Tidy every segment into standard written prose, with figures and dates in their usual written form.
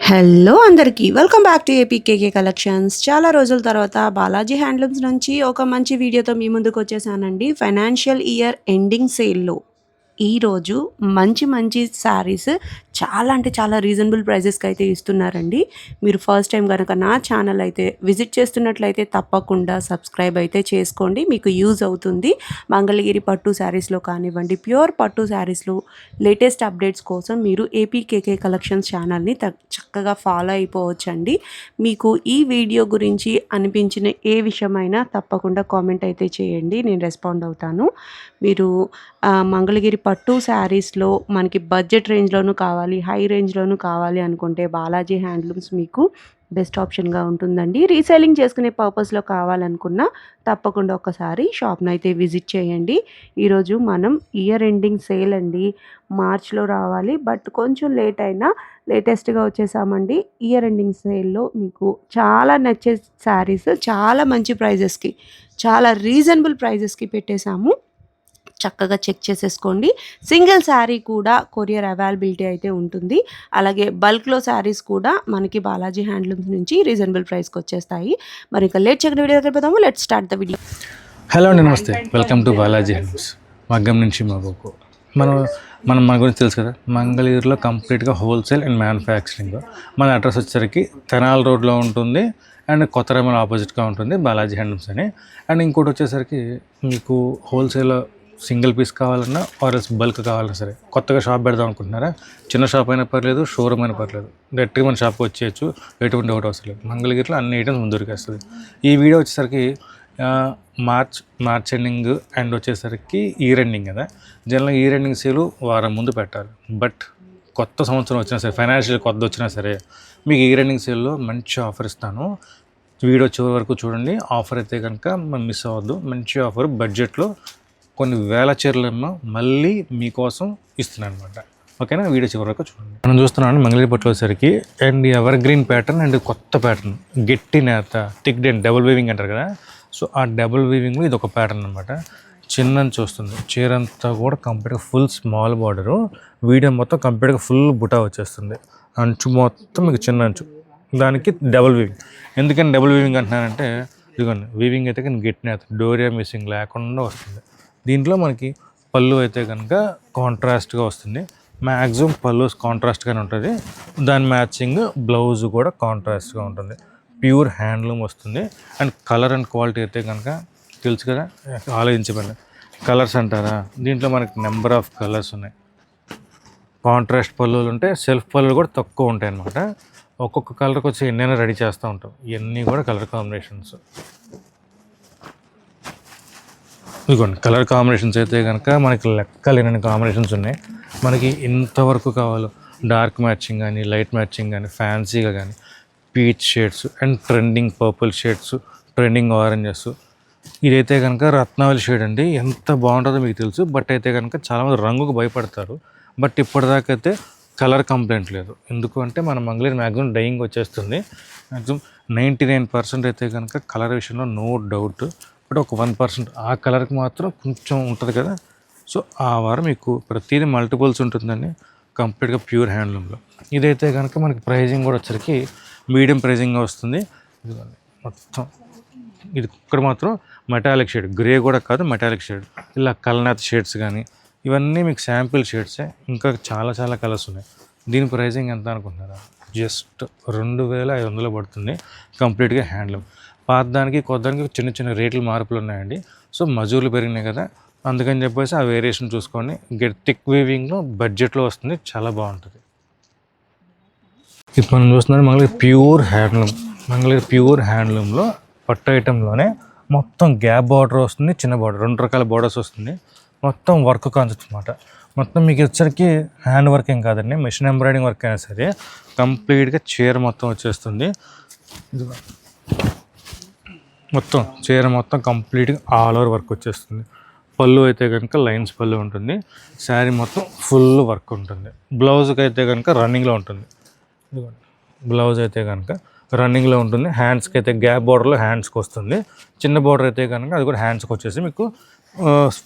Hello అందరికీ welcome back to APKK collections. చాలా రోజుల తర్వాత బాలాజీ హ్యాండ్లూమ్స్ నుంచి ఒక మంచి వీడియోతో మీ ముందుకు వచ్చేసానండి. ఫైనాన్షియల్ ఇయర్ ఎండింగ్ సేల్లో ఈరోజు మంచి మంచి శారీస్ చాలా అంటే చాలా రీజనబుల్ ప్రైజెస్కి అయితే ఇస్తున్నారండి. మీరు ఫస్ట్ టైం కనుక నా ఛానల్ అయితే విజిట్ చేస్తున్నట్లయితే తప్పకుండా సబ్స్క్రైబ్ అయితే చేసుకోండి, మీకు యూజ్ అవుతుంది. మంగళగిరి పట్టు శారీస్లో కానివ్వండి, ప్యూర్ పట్టు శారీస్లో లేటెస్ట్ అప్డేట్స్ కోసం మీరు ఏపీకేకే కలెక్షన్స్ ఛానల్ని చక్కగా ఫాలో అయిపోవచ్చండి. మీకు ఈ వీడియో గురించి అనిపించిన ఏ విషయమైనా తప్పకుండా కామెంట్ అయితే చేయండి, నేను రెస్పాండ్ అవుతాను. మీరు మంగళగిరి పట్టు శారీస్లో మనకి బడ్జెట్ రేంజ్లోనూ కావాలి, హై రేంజ్లోనూ కావాలి అనుకుంటే బాలాజీ హ్యాండ్లూమ్స్ మీకు బెస్ట్ ఆప్షన్గా ఉంటుందండి. రీసేలింగ్ చేసుకునే పర్పస్లో కావాలనుకున్నా తప్పకుండా ఒకసారి షాప్ను అయితే విజిట్ చేయండి. ఈరోజు మనం ఇయర్ ఎండింగ్ సేల్ అండి, మార్చ్లో రావాలి బట్ కొంచెం లేట్ అయినా లేటెస్ట్గా వచ్చేసామండి. ఇయర్ ఎండింగ్ సేల్లో మీకు చాలా నచ్చే శారీస్ చాలా మంచి ప్రైజెస్కి, చాలా రీజనబుల్ ప్రైజెస్కి పెట్టేశాము. చక్కగా చెక్ చేసేసుకోండి. సింగిల్ శారీ కూడా కొరియర్ అవైలబిలిటీ అయితే ఉంటుంది. అలాగే బల్క్లో శారీస్ కూడా మనకి బాలాజీ హ్యాండ్లూమ్స్ నుంచి రీజనబుల్ ప్రైస్కి వచ్చేస్తాయి. మరి ఇంకా లేట్ చేయకుండా వీడియో దగ్గర పోదాము. Let's start the video. Hello అండి, నమస్తే, వెల్కమ్ టు బాలాజీ హ్యాండ్లూమ్స్. మగ్గం నుంచి మగోకు మన గురించి తెలుసు కదా. మంగళగిరిలో కంప్లీట్గా హోల్సేల్ అండ్ మ్యానుఫ్యాక్చరింగ్. మన అడ్రస్ వచ్చేసరికి తెనాలి రోడ్లో ఉంటుంది అండ్ కొత్త రేమల్ ఆపోజిట్గా ఉంటుంది బాలాజీ హ్యాండ్లూమ్స్ అని. అండ్ ఇంకోటి వచ్చేసరికి మీకు హోల్సేల్ సింగిల్ పీస్ కావాలన్నా ఆర్ఎల్స్ బల్క్ కావాలన్నా సరే, కొత్తగా షాప్ పెడదాం అనుకుంటున్నారా, చిన్న షాప్ అయినా పర్లేదు, షోరూమ్ అయినా పర్లేదు, డైరెక్ట్గా మన షాప్కి వచ్చేయచ్చు, ఎటువంటి ఒకటి అవసరం లేదు. మంగళగిరిలో అన్ని ఐటమ్స్ ముందు దొరికేస్తుంది. ఈ వీడియో వచ్చేసరికి మార్చ్ ఎండింగ్ అండ్ వచ్చేసరికి ఇయర్ ఎండింగ్ కదా. జనరల్గా ఇయర్ ఎండింగ్ సేలు వారం ముందు పెట్టాలి, బట్ కొత్త సంవత్సరం వచ్చినా సరే, ఫైనాన్షియల్ కొత్త వచ్చినా సరే మీకు ఇయర్ ఎండింగ్ సేల్లో మంచి ఆఫర్ ఇస్తాను. వీడియో చివరి వరకు చూడండి. ఆఫర్ అయితే కనుక మిస్ అవ్వద్దు. మంచి ఆఫర్, బడ్జెట్లో కొన్ని వేల చీరలను మళ్ళీ మీకోసం ఇస్తున్నాను అనమాట. ఓకేనా, వీడియో చివరి వరకు చూడండి. మనం చూస్తున్నాం మంగళగిరి పట్టు వచ్చేసరికి and ever green pattern and కొత్త ప్యాటర్న్, గట్టి నేత, థిక్ అండ్ డబుల్ వీవింగ్ అంటారు కదా. సో ఆ డబుల్ వీవింగ్లో ఇది ఒక ప్యాటర్న్ అనమాట. చిన్నని చూస్తుంది, చీర అంతా కూడా కంప్లీట్గా ఫుల్ స్మాల్ బార్డరు, వీడియో మొత్తం కంప్లీట్గా ఫుల్ బుటా వచ్చేస్తుంది. అంచు మొత్తం మీకు చిన్న అంచు, దానికి డబుల్ వీవింగ్. ఎందుకని డబుల్ వీవింగ్ అంటున్నానంటే ఇదిగోండి, వీవింగ్ అయితే కానీ గట్టి నేత, డోరియా మిస్సింగ్ లేకుండా వస్తుంది. దీంట్లో మనకి పళ్ళు అయితే కనుక కాంట్రాస్ట్గా వస్తుంది. మ్యాక్సిమం పళ్ళు కాంట్రాస్ట్గానే ఉంటుంది, దాని మ్యాచింగ్ బ్లౌజ్ కూడా కాంట్రాస్ట్గా ఉంటుంది. ప్యూర్ హ్యాండ్లూమ్ వస్తుంది. అండ్ కలర్ అండ్ క్వాలిటీ అయితే కనుక తెలుసు కదా, ఆలోచించబడి కలర్స్ అంటారా, దీంట్లో మనకి నెంబర్ ఆఫ్ కలర్స్ ఉన్నాయి. కాంట్రాస్ట్ పళ్ళులు ఉంటాయి, సెల్ఫ్ పళ్ళులు కూడా తక్కువ ఉంటాయి అన్నమాట. ఒక్కొక్క కలర్కి వచ్చి ఎన్నైనా రెడీ చేస్తూ ఉంటాం. ఇవన్నీ కూడా కలర్ కాంబినేషన్స్. ఇదిగోండి, కలర్ కాంబినేషన్స్ అయితే కనుక మనకి లెక్కలేనన్ని కాంబినేషన్స్ ఉన్నాయి. మనకి ఇంతవరకు కావాలో డార్క్ మ్యాచింగ్ కానీ, లైట్ మ్యాచింగ్ కానీ, ఫ్యాన్సీగా కానీ, peach shades and trending purple shades, trending oranges. ఇదైతే కనుక రత్నావళి షేడ్ అండి, ఎంత బాగుంటుందో మీకు తెలుసు. బట్ అయితే కనుక చాలామంది రంగుకు భయపడతారు. బట్ ఇప్పటిదాకా అయితే కలర్ కంప్లైంట్ లేదు. ఎందుకు అంటే మన మంగళగిరి మ్యాక్సిమం డైయింగ్ వచ్చేస్తుంది. మ్యాక్సిమం 99% అయితే కనుక కలర్ విషయంలో నో డౌట్. బట్ ఒక 1% ఆ కలర్కి మాత్రం కొంచెం ఉంటుంది కదా. సో ఆ వారం మీకు ప్రతిదీ మల్టిపుల్స్ ఉంటుందండి, కంప్లీట్గా ప్యూర్ హ్యాండ్లూమ్లో. ఇదైతే కనుక మనకి ప్రైజింగ్ కూడా వచ్చరికి మీడియం ప్రైజింగ్గా వస్తుంది. మొత్తం ఇది ఇక్కడ మాత్రం మెటాలిక్ షేడ్, గ్రే కూడా కాదు, మెటాలిక్ షేడ్. ఇలా కలనాథ్ షేడ్స్ కానీ ఇవన్నీ మీకు శాంపిల్ షేడ్సే, ఇంకా చాలా చాలా కలర్స్ ఉన్నాయి. దీని ప్రైజింగ్ ఎంత అనుకుంటున్నారా, జస్ట్ 2500 పడుతుంది, కంప్లీట్గా హ్యాండ్లూమ్. పాతదానికి కొత్తదానికి చిన్న చిన్న రేట్లు మార్పులు ఉన్నాయండి. సో మజూర్లు పెరిగినాయి కదా, అందుకని చెప్పేసి ఆ వేరియేషన్ చూసుకొని థిక్ వీవింగ్లో బడ్జెట్లో వస్తుంది, చాలా బాగుంటుంది. ఇప్పుడు మనం చూస్తున్నాం మంగళగిరి ప్యూర్ హ్యాండ్లూమ్లో పట్టు ఐటెంలోనే మొత్తం గ్యాప్ బార్డర్ వస్తుంది, చిన్న బార్డర్, 2 రకాల బార్డర్స్ వస్తుంది. మొత్తం వర్క్ కాన్సెప్ట్ అనమాట. మొత్తం మీకు వచ్చరికి హ్యాండ్ వర్క్ ఏం కాదండి, మిషన్ ఎంబ్రాయిడింగ్ వర్క్ అయినా సరే కంప్లీట్గా చీర మొత్తం వచ్చేస్తుంది. మొత్తం చీర మొత్తం కంప్లీట్గా ఆల్ ఓవర్ వర్క్ వచ్చేస్తుంది. పళ్ళు అయితే కనుక లైన్స్ పళ్ళు ఉంటుంది. శారీ మొత్తం ఫుల్ వర్క్ ఉంటుంది. బ్లౌజ్కి అయితే కనుక రన్నింగ్లో ఉంటుంది. బ్లౌజ్ అయితే కనుక రన్నింగ్లో ఉంటుంది. హ్యాండ్స్కి అయితే గ్యాప్ బార్డర్లో హ్యాండ్స్కి వస్తుంది. చిన్న బార్డర్ అయితే కనుక అది కూడా హ్యాండ్స్కి వచ్చేసి మీకు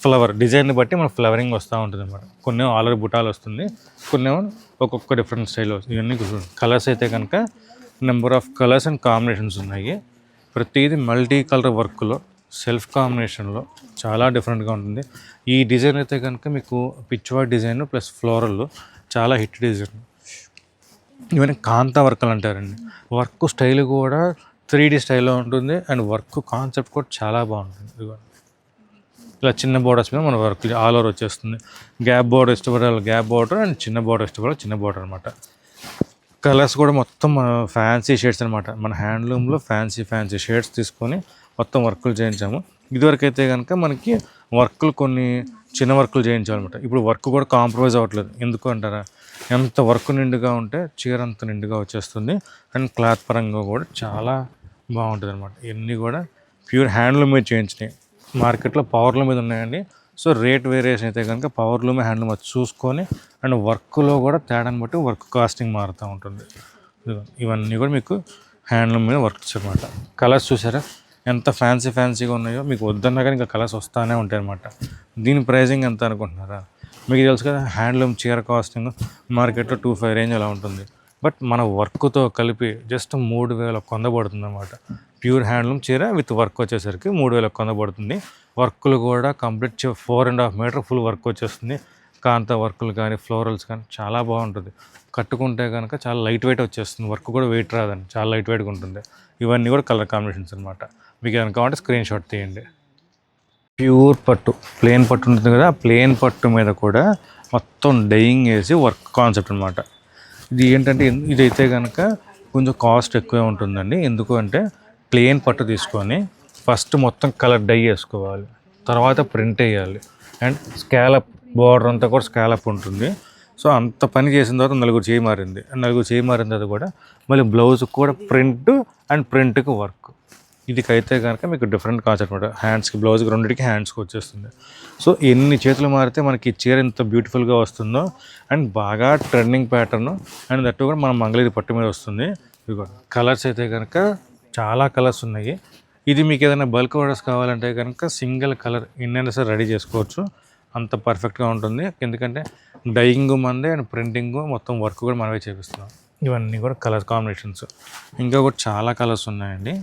ఫ్లవర్ డిజైన్ని బట్టి మన ఫ్లవరింగ్ వస్తూ ఉంటుంది అనమాట. కొన్ని ఆల్రెడీ బుటాలు వస్తుంది, కొన్ని ఒక్కొక్క డిఫరెంట్ స్టైల్ వస్తుంది. ఇవన్నీ కలర్స్ అయితే కనుక number of colours and combinations ఉన్నాయి. ప్రతిదీ మల్టీ కలర్ వర్క్లో సెల్ఫ్ కాంబినేషన్లో చాలా డిఫరెంట్గా ఉంటుంది. ఈ డిజైన్ అయితే కనుక మీకు పిచ్వాడ్ డిజైన్ ప్లస్ ఫ్లోరల్ చాలా హిట్ డిజైన్. ఇవన్నీ కాంతా వర్క్లు అంటారండి. వర్క్ స్టైల్ కూడా 3D స్టైల్లో ఉంటుంది అండ్ వర్క్ కాన్సెప్ట్ కూడా చాలా బాగుంటుంది. ఇలా చిన్న బోర్డర్స్ మీద మన వర్క్ ఆల్ ఓవర్ వచ్చేస్తుంది. గ్యాప్ బోర్డర్ ఇష్టపడాలి గ్యాప్ బోర్డర్ అండ్ చిన్న బోర్డర్ ఇష్టపడాలి చిన్న బోర్డర్ అనమాట. కలర్స్ కూడా మొత్తం ఫ్యాన్సీ షేడ్స్ అనమాట. మన హ్యాండ్లూమ్లో ఫ్యాన్సీ షేడ్స్ తీసుకొని మొత్తం వర్కులు చేయించాము. ఇదివరకు అయితే కనుక మనకి వర్కులు కొన్ని చిన్న వర్కులు చేయించాలన్నమాట. ఇప్పుడు వర్క్ కూడా కాంప్రమైజ్ అవ్వట్లేదు. ఎందుకు అంటారా, ఎంత వర్క్ నిండుగా ఉంటే చీర అంత నిండుగా వచ్చేస్తుంది అండ్ క్లాత్ పరంగా కూడా చాలా బాగుంటుంది అనమాట. ఇవన్నీ కూడా ప్యూర్ హ్యాండ్లూమ్ మీద చేయించినాయి. మార్కెట్లో పవర్ల మీద ఉన్నాయండి. సో రేట్ వేరియేషన్ అయితే కనుక పవర్లూమ్ హ్యాండ్లూమ్ అది చూసుకొని అండ్ వర్క్లో కూడా తేడాన్ని బట్టి వర్క్ కాస్టింగ్ మారుతూ ఉంటుంది. ఇవన్నీ కూడా మీకు హ్యాండ్లూమ్ మీద వర్క్స్ అనమాట. కలర్స్ చూసారా ఎంత ఫ్యాన్సీగా ఉన్నాయో. మీకు వద్దన్నా కానీ ఇంకా కలర్స్ వస్తూనే ఉంటాయి అనమాట. దీని ప్రైజింగ్ ఎంత అనుకుంటున్నారా, మీకు తెలుసు కదా హ్యాండ్లూమ్ చీర కాస్టింగ్ మార్కెట్లో 25 రేంజ్ అలా ఉంటుంది. బట్ మన వర్క్తో కలిపి జస్ట్ 3,100 పడుతుంది అనమాట. ప్యూర్ హ్యాండ్లూమ్ చీర విత్ వర్క్ వచ్చేసరికి 3,100 పడుతుంది. వర్కులు కూడా కంప్లీట్ 4.5 మీటర్ ఫుల్ వర్క్ వచ్చేస్తుంది. కాంతా వర్కులు కానీ ఫ్లోరల్స్ కానీ చాలా బాగుంటుంది. కట్టుకుంటే కనుక చాలా లైట్ వెయిట్ వచ్చేస్తుంది. వర్క్ కూడా వెయిట్ రాదండి, చాలా లైట్ వెయిట్గా ఉంటుంది. ఇవన్నీ కూడా కలర్ కాంబినేషన్స్ అనమాట. మీకు ఏమైనా కావాలంటే స్క్రీన్ షాట్ తీయండి. ప్యూర్ పట్టు ప్లెయిన్ పట్టు ఉంటుంది కదా, ఆ ప్లెయిన్ పట్టు మీద కూడా మొత్తం డైయింగ్ వేసి వర్క్ కాన్సెప్ట్ అనమాట. ఇది ఏంటంటే ఇదైతే కనుక కొంచెం కాస్ట్ ఎక్కువే ఉంటుందండి. ఎందుకు అంటే ప్లెయిన్ పట్టు తీసుకొని ఫస్ట్ మొత్తం కలర్ డై వేసుకోవాలి, తర్వాత ప్రింట్ వేయాలి అండ్ స్కాలప్ బార్డర్ అంతా కూడా స్కాలప్ ఉంటుంది. సో అంత పని చేసిన తర్వాత నలుగురు చేయి మారిన తర్వాత కూడా మళ్ళీ బ్లౌజ్కి కూడా ప్రింట్ అండ్ ప్రింట్కి వర్క్. ఇదికైతే కనుక మీకు డిఫరెంట్ కాన్సెప్ట్ అనమాట. హ్యాండ్స్కి బ్లౌజ్కి రెండింటికి హ్యాండ్స్కి వచ్చేస్తుంది. సో ఎన్ని చేతులు మారితే మనకి చీర ఎంత బ్యూటిఫుల్గా వస్తుందో అండ్ బాగా ట్రెండింగ్ ప్యాటర్న్ అండ్ దట్టు కూడా మన మంగళగిరి పట్టు మీద వస్తుంది. ఇదిగో కలర్స్ అయితే కనుక చాలా కలర్స్ ఉన్నాయి. ఇది మీకు ఏదైనా బల్క్ ఆర్డర్స్ కావాలంటే కనుక సింగిల్ కలర్ ఎన్నైనా సరే రెడీ చేసుకోవచ్చు. అంత పర్ఫెక్ట్గా ఉంటుంది. ఎందుకంటే డైయింగ్ మందే అండ్ ప్రింటింగ్ మొత్తం వర్క్ కూడా మనమే చేపిస్తున్నాం. ఇవన్నీ కూడా కలర్ కాంబినేషన్స్. ఇంకా కూడా చాలా కలర్స్ ఉన్నాయండి.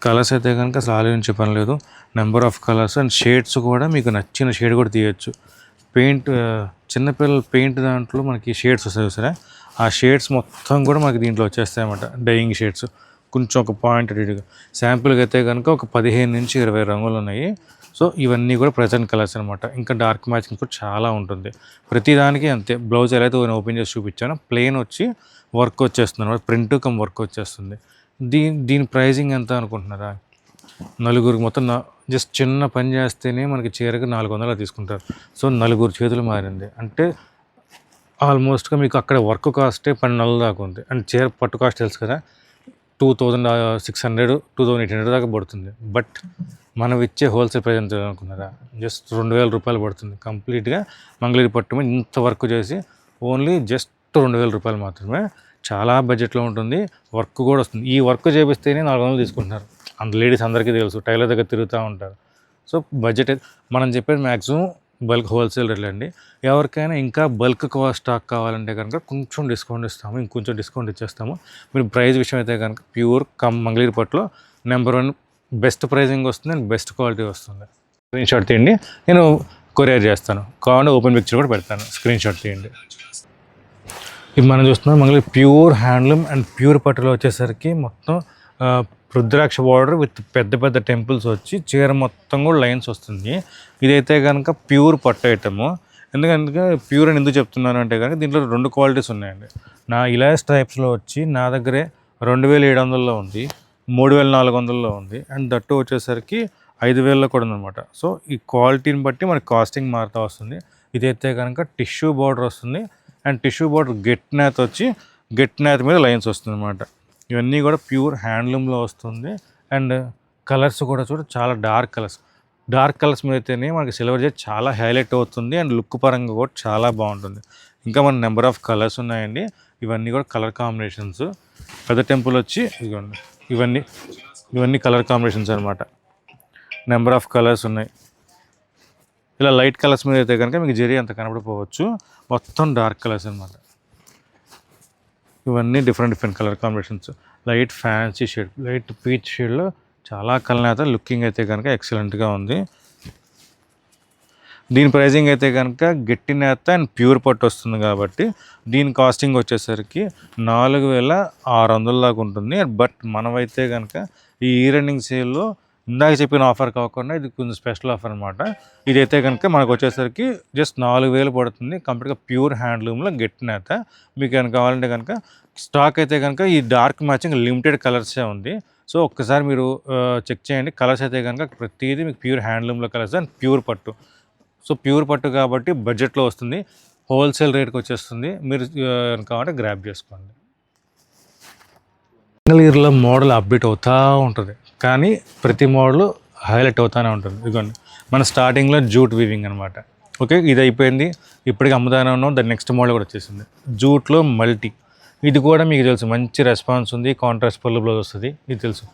కలర్స్ అయితే కనుక అసలు ఆలోచించే పని లేదు. Number of colours and shades కూడా మీకు నచ్చిన షేడ్ కూడా తీయచ్చు. పెయింట్ చిన్నపిల్లల పెయింట్ దాంట్లో మనకి షేడ్స్ వస్తాయి సరే, ఆ షేడ్స్ మొత్తం కూడా మనకి దీంట్లో వచ్చేస్తాయి అన్నమాట. డైయింగ్ షేడ్స్ కొంచెం ఒక పాయింటెడ్గా శాంపుల్గా అయితే కనుక ఒక 15 నుంచి 20 రంగులు ఉన్నాయి. సో ఇవన్నీ కూడా ప్రజెంట్ కలర్స్ అనమాట. ఇంకా డార్క్ మ్యాచింగ్ కూడా చాలా ఉంటుంది. ప్రతిదానికి అంతే. బ్లౌజ్ ఎలా అయితే ఓపెన్ చేసి చూపించానో ప్లెయిన్ వచ్చి వర్క్ వచ్చేస్తుంది అనమాట. ప్రింట్ కమ్ వర్క్ వచ్చేస్తుంది. దీని ప్రైజింగ్ ఎంత అనుకుంటున్నారా, నలుగురికి మొత్తం జస్ట్ చిన్న పని చేస్తేనే మనకి చీరకి 400 తీసుకుంటారు. సో నలుగురు చేతులు మారింది అంటే ఆల్మోస్ట్గా మీకు అక్కడ వర్క్ కాస్టే 1200 దాకా ఉంది. అండ్ చీర పట్టు కాస్ట్ తెలుసు కదా, 2600 2800 దాకా పడుతుంది. బట్ మనం ఇచ్చే హోల్సేల్ ప్రైస్ ఎంత అనుకున్నారా, జస్ట్ 2000 రూపాయలు పడుతుంది. కంప్లీట్గా మంగళగిరి పట్టు మీద ఇంత వర్క్ చేసి ఓన్లీ జస్ట్ 2000 రూపాయలు మాత్రమే. చాలా బడ్జెట్లో ఉంటుంది. వర్క్ కూడా వస్తుంది. ఈ వర్క్ చేపిస్తేనే 400 తీసుకుంటున్నారు. లేడీస్ అందరికీ తెలుసు, టైలర్ దగ్గర తిరుగుతూ ఉంటారు. సో బడ్జెట్ మనం చెప్పేది మ్యాక్సిమం బల్క్ హోల్సేల్ రేట్లు అండి. ఎవరికైనా ఇంకా బల్క్ స్టాక్ కావాలంటే కనుక కొంచెం డిస్కౌంట్ ఇస్తాము, ఇంకొంచెం డిస్కౌంట్ ఇచ్చేస్తాము. మీరు ప్రైస్ విషయం అయితే కనుక ప్యూర్ మంగళగిరి పట్టులో నెంబర్ 1 బెస్ట్ ప్రైజింగ్ వస్తుంది అండ్ బెస్ట్ క్వాలిటీ వస్తుంది. స్క్రీన్ షాట్ తీయండి, నేను కొరియర్ చేస్తాను. కావాలంటే ఓపెన్ పిక్చర్ కూడా పెడతాను, స్క్రీన్ షాట్ తీయండి. ఇది మనం చూస్తున్నాం Mangalagiri pure handloom and pure పట్టులో వచ్చేసరికి మొత్తం రుద్రాక్ష బార్డర్ విత్ పెద్ద టెంపుల్స్ వచ్చి చీర మొత్తం కూడా లైన్స్ వస్తుంది. ఇదైతే కనుక ప్యూర్ పట్టు ఐటము. ఎందుకంటే ప్యూర్ అని ఎందుకు చెప్తున్నాను అంటే కనుక దీంట్లో 2 క్వాలిటీస్ ఉన్నాయండి. నా ఇలాస్ టైప్స్లో వచ్చి నా దగ్గరే 2700లో ఉంది, 3400లో ఉంది అండ్ దట్టు వచ్చేసరికి 5000లో కూడా ఉందన్నమాట. సో ఈ క్వాలిటీని బట్టి మనకి కాస్టింగ్ మారుతూ వస్తుంది. ఇదైతే కనుక టిష్యూ బార్డర్ వస్తుంది and tissue border get north వచ్చి గెట్ నాత్ మీద లైన్స్ వస్తుంది అనమాట. ఇవన్నీ కూడా ప్యూర్ హ్యాండ్లూమ్లో వస్తుంది. అండ్ కలర్స్ కూడా చాలా డార్క్ కలర్స్ మీద అయితేనే మనకి సిల్వర్ జెట్ చాలా హైలైట్ అవుతుంది అండ్ లుక్ పరంగా కూడా చాలా బాగుంటుంది. ఇంకా మన నెంబర్ ఆఫ్ కలర్స్ ఉన్నాయండి. ఇవన్నీ కూడా కలర్ కాంబినేషన్స్. పెద్ద టెంపుల్ వచ్చి ఇవన్నీ కలర్ కాంబినేషన్స్ అనమాట. నెంబర్ ఆఫ్ కలర్స్ ఉన్నాయి. ఇలా లైట్ కలర్స్ మీద అయితే కనుక మీకు జరీ అంత కనపడిపోవచ్చు, మొత్తం డార్క్ కలర్స్ అనమాట. ఇవన్నీ different colour combinations. Light fancy shade, light peach షేడ్లో చాలా కలనేత లుకింగ్ అయితే కనుక ఎక్సలెంట్గా ఉంది. దీని ప్రైజింగ్ అయితే కనుక గట్టి నేత అండ్ ప్యూర్ పట్టు వస్తుంది కాబట్టి దీని కాస్టింగ్ వచ్చేసరికి 4600 దాకా ఉంటుంది. బట్ మనమైతే కనుక ఈ ఇయర్ ఎండింగ్ సేల్లో ఇందాక చెప్పిన ఆఫర్ కాకుండా ఇది కొంచెం స్పెషల్ ఆఫర్ అనమాట. ఇదైతే కనుక మనకు వచ్చేసరికి జస్ట్ 4000 పడుతుంది. కంప్లీట్గా ప్యూర్ హ్యాండ్లూమ్లో గట్టి నేత. మీకు కనుక కావాలంటే కనుక స్టాక్ అయితే కనుక ఈ డార్క్ మ్యాచింగ్ లిమిటెడ్ కలర్సే ఉంది. సో ఒక్కసారి మీరు చెక్ చేయండి. కలర్స్ అయితే కనుక ప్రతిదీ మీకు ప్యూర్ హ్యాండ్లూమ్లో కలర్స్ అండ్ ప్యూర్ పట్టు. సో ప్యూర్ పట్టు కాబట్టి బడ్జెట్లో వస్తుంది, హోల్సేల్ రేట్కి వచ్చేస్తుంది. మీరు కావాలంటే గ్రాప్ చేసుకోండి. సింగిల్ ఇయర్లో మోడల్ అప్డేట్ అవుతూ ఉంటుంది, కానీ ప్రతి మోడల్ హైలైట్ అవుతూనే ఉంటుంది. ఇదిగోండి మన స్టార్టింగ్లో జూట్ వీవింగ్ అనమాట. ఓకే, ఇది అయిపోయింది. ఇప్పటికి అమ్ముతానే ఉన్నాం. దాని నెక్స్ట్ మోడల్ కూడా వచ్చేసింది జూట్లో మల్టీ. ఇది కూడా మీకు తెలుసు, మంచి రెస్పాన్స్ ఉంది. కాంట్రాస్ట్ పళ్ళు బ్లౌజ్ వస్తుంది, ఇది తెలుసు.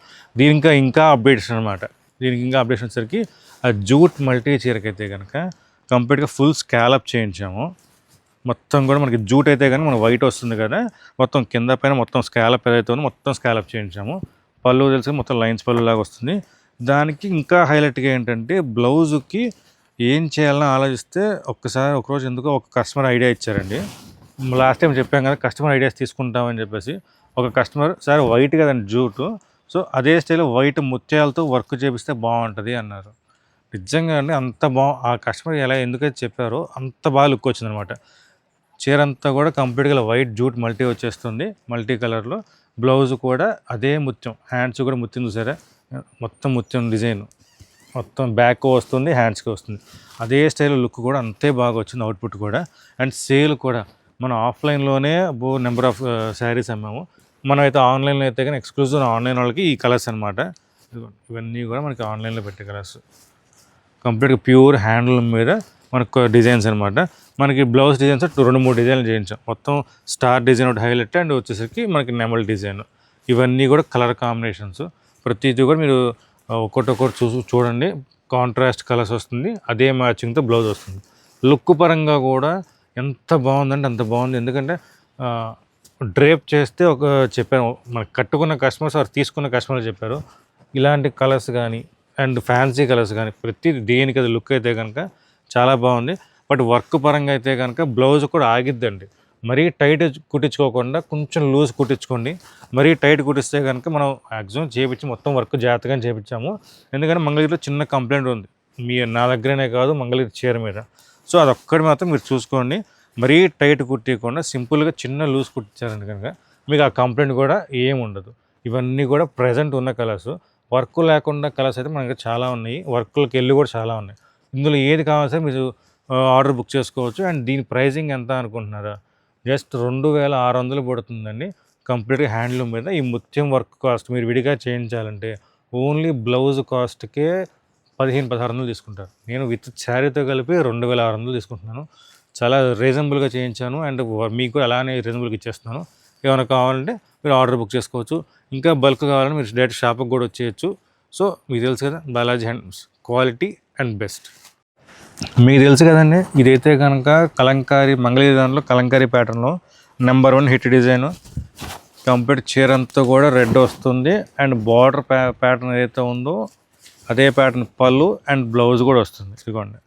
దీనికి ఇంకా అప్డేట్స్ అనమాట. దీనికి ఇంకా అప్డేట్స్ వచ్చేసరికి ఆ జూట్ మల్టీ చీరకైతే కనుక కంప్లీట్గా ఫుల్ స్కాలప్ చేయించాము. మొత్తం కూడా మనకి జూట్ అయితే కానీ మనకు వైట్ వస్తుంది కదా, మొత్తం కింద పైన మొత్తం స్కాలప్ ఏదైతే ఉందో మొత్తం స్కాలప్ చేయించాము. పళ్ళు తెలిసి మొత్తం లైన్స్ పళ్ళు లాగా వస్తుంది. దానికి ఇంకా హైలైట్గా ఏంటంటే బ్లౌజుకి ఏం చేయాలని ఆలోచిస్తే ఒకరోజు ఎందుకో ఒక కస్టమర్ ఐడియా ఇచ్చారండి. లాస్ట్ టైం చెప్పాం కదా కస్టమర్ ఐడియాస్ తీసుకుంటామని చెప్పేసి. ఒక కస్టమర్ సార్ వైట్ కదండి జూటు, సో అదే స్టైల్లో వైట్ ముత్యాలతో వర్క్ చేపిస్తే బాగుంటుంది అన్నారు. నిజంగా అండి అంత ఆ కస్టమర్ ఎందుకైతే చెప్పారో అంత బాగా లుక్ వచ్చిందనమాట. చీర అంతా కూడా కంప్లీట్గా వైట్ జూట్ మల్టీ వచ్చేస్తుంది, మల్టీ కలర్లో. బ్లౌజ్ కూడా అదే ముత్యం, హ్యాండ్స్ కూడా ముత్యం చూసారా, మొత్తం ముత్యం డిజైన్, మొత్తం బ్యాక్ వస్తుంది, హ్యాండ్స్కి వస్తుంది. అదే స్టైల్ లుక్ కూడా అంతే బాగా వచ్చింది, అవుట్పుట్ కూడా. అండ్ సేల్ కూడా మనం ఆఫ్లైన్లోనే నెంబర్ ఆఫ్ శారీస్ అమ్మాము. మనం అయితే ఆన్లైన్లో అయితే కానీ ఎక్స్క్లూజివ్ ఆన్లైన్ వాళ్ళకి ఈ కలర్స్ అనమాట. ఇవన్నీ కూడా మనకి ఆన్లైన్లో పెట్టే కలర్స్. కంప్లీట్గా ప్యూర్ హ్యాండ్లూమ్ మీద మనకు డిజైన్స్ అనమాట. మనకి బ్లౌజ్ డిజైన్స్ 2-3 డిజైన్లు చేయించాం. మొత్తం స్టార్ డిజైన్ ఒకటి హైలైట్ అండ్ వచ్చేసరికి మనకి నెమల్ డిజైన్. ఇవన్నీ కూడా కలర్ కాంబినేషన్స్. ప్రతిదీ కూడా మీరు ఒక్కొక్కటి చూడండి, కాంట్రాస్ట్ కలర్స్ వస్తుంది, అదే మ్యాచింగ్తో బ్లౌజ్ వస్తుంది. లుక్ పరంగా కూడా ఎంత బాగుందంటే అంత బాగుంది. ఎందుకంటే డ్రేప్ చేస్తే చెప్పాను, మనకు కట్టుకున్న కస్టమర్స్ తీసుకున్న కస్టమర్స్ చెప్పారు ఇలాంటి కలర్స్ కానీ అండ్ ఫ్యాన్సీ కలర్స్ కానీ ప్రతి దేనికి అది లుక్ అయితే కనుక చాలా బాగుంది. బట్ వర్క్ పరంగా అయితే కనుక బ్లౌజ్ కూడా ఆగిద్దండి. మరీ టైట్ కుట్టించుకోకుండా కొంచెం లూజ్ కుట్టించుకోండి. మరీ టైట్ కుట్టిస్తే కనుక మనం మ్యాక్సిమం చేయించి మొత్తం వర్క్ జాగ్రత్తగా చేయించాము. ఎందుకంటే మంగళగిరిలో చిన్న కంప్లైంట్ ఉంది, నా దగ్గరనే కాదు మంగళగిరి చీర మీద. సో అదొక్కటి మాత్రం మీరు చూసుకోండి. మరీ టైట్ కుట్టియకుండా సింపుల్గా చిన్న లూజ్ కుట్టించారంటే కనుక మీకు ఆ కంప్లైంట్ కూడా ఏమి ఉండదు. ఇవన్నీ కూడా ప్రజెంట్ ఉన్న కలర్స్. వర్క్ లేకుండా కలర్స్ అయితే మనకి చాలా ఉన్నాయి, వర్క్లోకి వెళ్ళి కూడా చాలా ఉన్నాయి. ఇందులో ఏది కావాల్సి మీరు ఆర్డర్ బుక్ చేసుకోవచ్చు. అండ్ దీని ప్రైజింగ్ ఎంత అనుకుంటున్నారా, జస్ట్ 2600 పడుతుందండి. కంప్లీట్గా హ్యాండ్లూమ్ మీద ఈ ముత్యం వర్క్ కాస్ట్ మీరు విడిగా చేయించాలంటే ఓన్లీ బ్లౌజ్ కాస్ట్కే 15-1600 తీసుకుంటారు. నేను విత్ శారీతో కలిపి 2600 తీసుకుంటున్నాను. చాలా రీజనబుల్గా చేయించాను అండ్ మీకు కూడా అలానే రీజనబుల్గా ఇచ్చేస్తున్నాను. ఏమైనా కావాలంటే మీరు ఆర్డర్ బుక్ చేసుకోవచ్చు. ఇంకా బల్క్ కావాలంటే మీరు డైరెక్ట్ షాప్కి కూడా వచ్చేయచ్చు. సో మీకు తెలుసు కదా Balaji handlooms quality and best. మీకు తెలుసు కదండి, ఇదైతే కనుక కలంకారీ మంగళగిరి దాంట్లో కలంకారీ ప్యాటర్న్లో నెంబర్ 1 హిట్ డిజైన్. కంప్లీట్ చీర అంతా కూడా రెడ్ వస్తుంది అండ్ బార్డర్ ప్యాటర్న్ ఏదైతే ఉందో అదే ప్యాటర్న్ పళ్ళు అండ్ బ్లౌజ్ కూడా వస్తుంది. ఇదిగోండి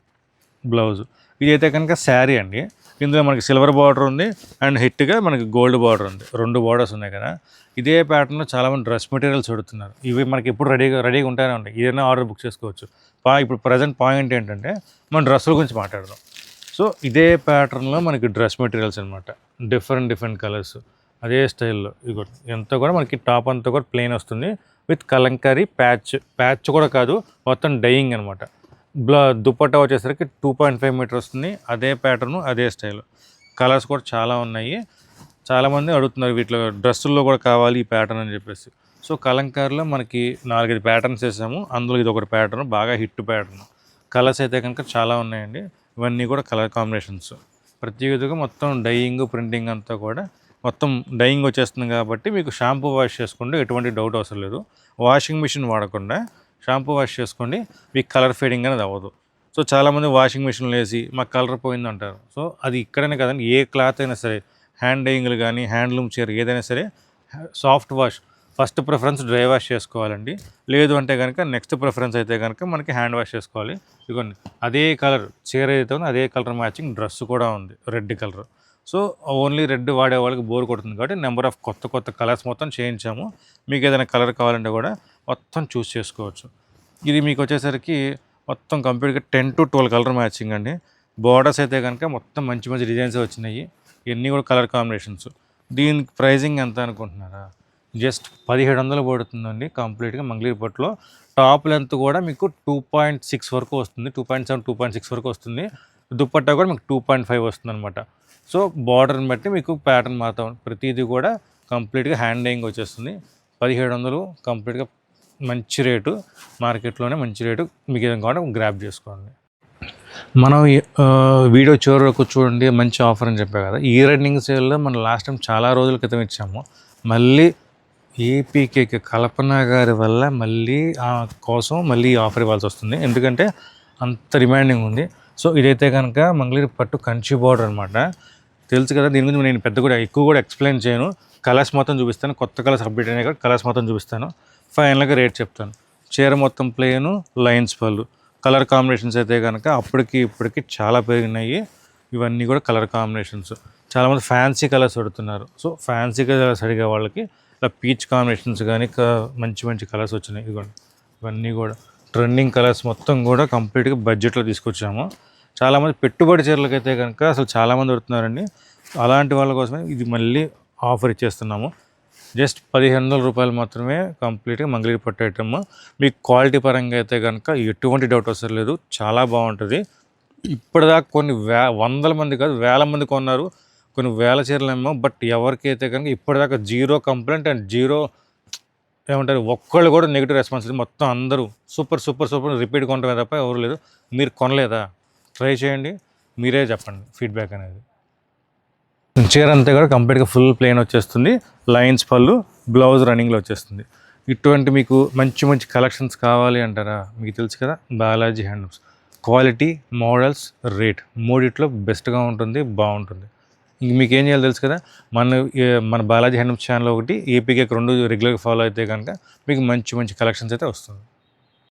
బ్లౌజ్. ఇదైతే కనుక శారీ అండి. ఇందులో మనకి సిల్వర్ బార్డర్ ఉంది అండ్ హిట్గా మనకి గోల్డ్ బార్డర్ ఉంది, 2 బార్డర్స్ ఉన్నాయి కదా. ఇదే ప్యాటర్న్లో చాలామంది డ్రెస్ మెటీరియల్స్ అడుగుతున్నారు. ఇవి మనకి ఎప్పుడు రెడీగా ఉంటానే ఉంటాయి, ఏదైనా ఆర్డర్ బుక్ చేసుకోవచ్చు. ఇప్పుడు ప్రజెంట్ పాయింట్ ఏంటంటే మనం డ్రెస్సుల గురించి మాట్లాడదాం. సో ఇదే ప్యాటర్న్లో మనకి డ్రెస్ మెటీరియల్స్ అనమాట, డిఫరెంట్ కలర్స్ అదే స్టైల్లో. ఇది ఎంత కూడా మనకి టాప్ అంతా కూడా ప్లెయిన్ వస్తుంది విత్ కలంకారీ ప్యాచ్ కూడా కాదు, మొత్తం డైయింగ్ అనమాట. దుపట్టా వచ్చేసరికి 2.5 మీటర్ వస్తుంది, అదే ప్యాటర్ను అదే స్టైల్. కలర్స్ కూడా చాలా ఉన్నాయి. చాలామంది అడుగుతున్నారు వీటిలో డ్రెస్సుల్లో కూడా కావాలి ఈ ప్యాటర్న్ అని చెప్పేసి. సో కలంకారీలో మనకి 4-5 ప్యాటర్న్స్ వేసాము, అందులో ఇది ఒకటి ప్యాటర్న్ బాగా హిట్ ప్యాటర్న్. కలర్స్ అయితే కనుక చాలా ఉన్నాయండి. ఇవన్నీ కూడా కలర్ కాంబినేషన్స్. ప్రతి విధంగా మొత్తం డైయింగ్ ప్రింటింగ్ అంతా కూడా మొత్తం డైయింగ్ వచ్చేస్తుంది కాబట్టి మీకు షాంపూ వాష్ చేసుకుంటే ఎటువంటి డౌట్ అవసరం లేదు. వాషింగ్ మిషన్ వాడకుండా షాంపూ వాష్ చేసుకోండి, మీకు కలర్ ఫేడింగ్ అనేది అవ్వదు. సో చాలామంది వాషింగ్ మిషన్లో వేసి మాకు కలర్ పోయింది అంటారు. సో అది ఇక్కడనే కదండి, ఏ క్లాత్ అయినా సరే, హ్యాండ్ డైయింగ్లు కానీ హ్యాండ్లూమ్ చీర ఏదైనా సరే soft wash first preference dry wash చేసుకోవాలండి. లేదు అంటే కనుక నెక్స్ట్ ప్రిఫరెన్స్ అయితే కనుక మనకి హ్యాండ్ వాష్ చేసుకోవాలి. ఇదిగోండి అదే కలర్ చీర ఏదైతే ఉందో అదే కలర్ మ్యాచింగ్ డ్రెస్ కూడా ఉంది, red colour. So only red వాడే వాళ్ళకి బోర్ కొడుతుంది కాబట్టి నెంబర్ ఆఫ్ కొత్త కొత్త కలర్స్ మొత్తం చేయించాము. మీకు ఏదైనా కలర్ కావాలంటే కూడా మొత్తం చూస్ చేసుకోవచ్చు. ఇది మీకు వచ్చేసరికి మొత్తం కంప్లీట్గా 10 to 12 కలర్ మ్యాచింగ్ అండి. బార్డర్స్ అయితే కనుక మొత్తం మంచి మంచి డిజైన్స్ వచ్చినాయి, ఇవన్నీ కూడా కలర్ కాంబినేషన్స్. దీనికి ప్రైజింగ్ ఎంత అనుకుంటున్నారా? జస్ట్ 1700 పడుతుందండి కంప్లీట్గా మంగళగిరిపట్టులో. టాప్ లెంత్ కూడా మీకు 2.6 వరకు వస్తుంది, 2.7 2.6 వరకు వస్తుంది. దుప్పట్టా కూడా మీకు 2.5 వస్తుంది అనమాట. సో బార్డర్ని బట్టి మీకు ప్యాటర్న్ మాత్రం ప్రతిదీ కూడా కంప్లీట్గా హ్యాండ్ డైయింగ్ వచ్చేస్తుంది. 1700 కంప్లీట్గా మంచి రేటు, మార్కెట్లోనే మంచి రేటు. మీకు ఏదైనా కావాలంటే గ్రాప్ చేసుకోండి. మనం వీడియో చివరకు చూడండి, మంచి ఆఫర్ అని చెప్పా కదా. ఈ రన్నింగ్ సేల్లో మనం లాస్ట్ టైం చాలా రోజుల క్రితం ఇచ్చాము. మళ్ళీ ఏపీకేకి కల్పన గారి వల్ల మళ్ళీ కోసం మళ్ళీ ఆఫర్ ఇవ్వాల్సి వస్తుంది, ఎందుకంటే అంత రిమైండింగ్ ఉంది. సో ఇదైతే కనుక మంగళగిరి పట్టు కంచి బార్డర్ అనమాట. తెలుసు కదా, దీని గురించి నేను పెద్ద కూడా ఎక్కువ కూడా ఎక్స్ప్లెయిన్ చేయను. కలర్స్ మొత్తం చూపిస్తాను, కొత్త కలర్స్ అప్డేట్ అయినాయి కాబట్టి కలర్స్ మొత్తం చూపిస్తాను, ఫైనల్గా రేట్ చెప్తాను. చీర మొత్తం ప్లేను, లైన్స్ పళ్ళు. కలర్ కాంబినేషన్స్ అయితే కనుక అప్పటికి ఇప్పటికి చాలా పెరిగినాయి. ఇవన్నీ కూడా కలర్ కాంబినేషన్స్. చాలామంది ఫ్యాన్సీ కలర్స్ అడుగుతున్నారు. సో ఫ్యాన్సీ కలర్స్ అడిగే వాళ్ళకి ఇలా పీచ్ కాంబినేషన్స్ కానీ మంచి మంచి కలర్స్ వచ్చినాయి. ఇదిగోండి ఇవన్నీ కూడా ట్రెండింగ్ కలర్స్ మొత్తం కూడా కంప్లీట్గా బడ్జెట్లో తీసుకొచ్చాము. చాలామంది పెట్టుబడి చీరలకైతే కనుక అసలు చాలామంది అడుగుతున్నారండి. అలాంటి వాళ్ళ కోసమే ఇది మళ్ళీ ఆఫర్ ఇచ్చేస్తున్నాము. జస్ట్ 1500 రూపాయలు మాత్రమే కంప్లీట్గా మంగళగిరి పట్టు ఐటమ్. మీకు క్వాలిటీ పరంగా అయితే కనుక ఎటువంటి డౌట్ అవసరం లేదు, చాలా బాగుంటుంది. ఇప్పటిదాకా కొన్ని వందల మంది కాదు వేల మంది కొన్నారు, కొన్ని వేల చీరలేమో. బట్ ఎవరికైతే కనుక ఇప్పటిదాకా జీరో కంప్లైంట్ అండ్ జీరో ఏమంటారు, ఒక్కళ్ళు కూడా నెగిటివ్ రెస్పాన్స్ లేదు. మొత్తం అందరూ సూపర్ సూపర్ సూపర్ రిపీట్ కొనటమే తప్ప ఎవరు లేదు. మీరు కొనలేదా? ట్రై చేయండి, మీరే చెప్పండి ఫీడ్బ్యాక్ అనేది. చీర అంతా కూడా కంప్లీట్గా ఫుల్ ప్లెయిన్ వచ్చేస్తుంది, లైన్స్ పళ్ళు, బ్లౌజ్ రన్నింగ్లో వచ్చేస్తుంది. ఇటువంటి మీకు మంచి మంచి కలెక్షన్స్ కావాలి అంటారా? మీకు తెలుసు కదా, Balaji handlooms. Quality, models, rate మూడిట్లో బెస్ట్గా ఉంటుంది, బాగుంటుంది. మీకు ఏం చేయాలో తెలుసు కదా, మన బాలాజీ హ్యాండ్లూమ్స్ ఛానల్ ఒకటి, ఏపీకే 2 రెగ్యులర్గా ఫాలో అయితే కనుక మీకు మంచి మంచి కలెక్షన్స్ అయితే వస్తుంది.